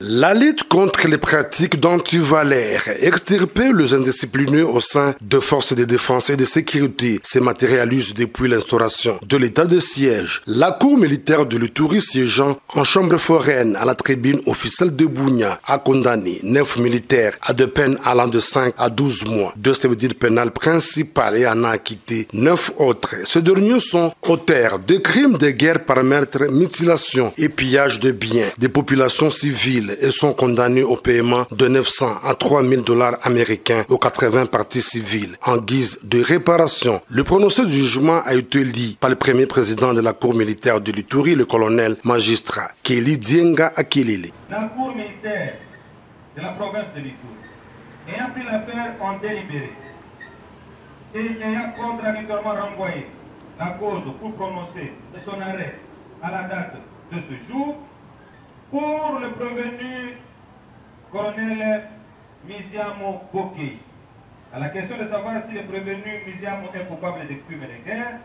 La lutte contre les pratiques d'antivalaires, extirper les indisciplinés au sein de forces de défense et de sécurité, se matérialise depuis l'instauration de l'état de siège. La cour militaire de l'Ituri siégeant en chambre foraine à la tribune officielle de Bunia a condamné 9 militaires à de peines allant de 5 à 12 mois de cédule pénale principale et en a acquitté 9 autres. Ces derniers sont auteurs de crimes de guerre par meurtre, mutilation et pillage de biens des populations civiles et sont condamnés au paiement de 900 à 3000 dollars américains aux 80 parties civiles en guise de réparation. Le prononcé du jugement a été lu par le premier président de la cour militaire de l'Ituri, le colonel magistrat Kelly Dienga Akilili. La cour militaire de la province de l'Ituri ayant pris l'affaire en délibéré et ayant contradictoirement renvoyé la cause pour prononcer son arrêt à la date de ce jour, pour le prévenu colonel Miziamo Bokei, à la question de savoir si le prévenu Miziamo est coupable de crimes de guerre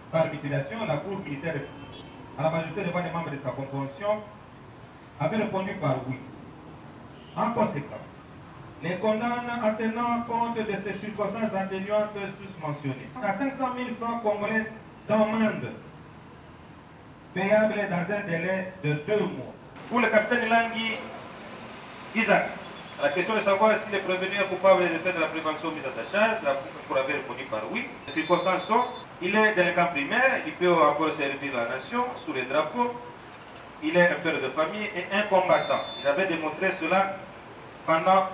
par mutilation, la cour militaire, à la majorité devant les membres de sa convention, avait répondu par oui. En conséquence, les condamne en tenant compte de ces circonstances atténuantes susmentionnées à 500 000 francs congolais d'amende payable dans un délai de 2 mois. Pour le capitaine Langui Isaac, à la question de savoir si le prévenu est coupable de faire de la prévention mise à sa charge, la cour avait répondu par oui. Les circonstances sont, il est délinquant primaire, il peut encore servir la nation sous les drapeaux, il est un père de famille et un combattant. Il avait démontré cela pendant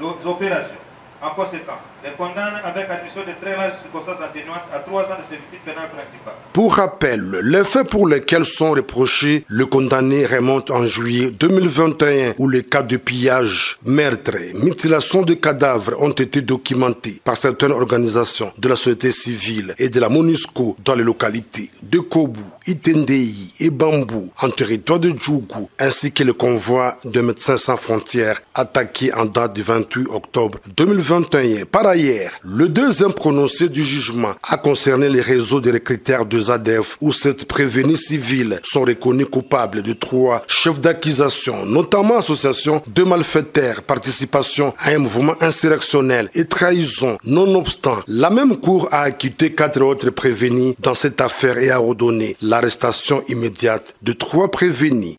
les opérations. En conséquence, les condamne avec addition de très larges circonstances atténuantes à 3 ans de servitude pénale principale. Pour rappel, les faits pour lesquels sont reprochés le condamné remontent en juillet 2021 où les cas de pillage, meurtre, mutilation de cadavres ont été documentés par certaines organisations de la société civile et de la MONUSCO dans les localités de Kobu, Itendei et Bambou en territoire de Djougou, ainsi que le convoi de Médecins sans frontières attaqué en date du 28 octobre 2021. Par ailleurs, le deuxième prononcé du jugement a concerné les réseaux de recruteurs de ZADF où 7 prévenus civils sont reconnus coupables de 3 chefs d'accusation, notamment association de malfaiteurs, participation à un mouvement insurrectionnel et trahison. Nonobstant, la même cour a acquitté 4 autres prévenus dans cette affaire et a ordonné l'arrestation immédiate de 3 prévenus.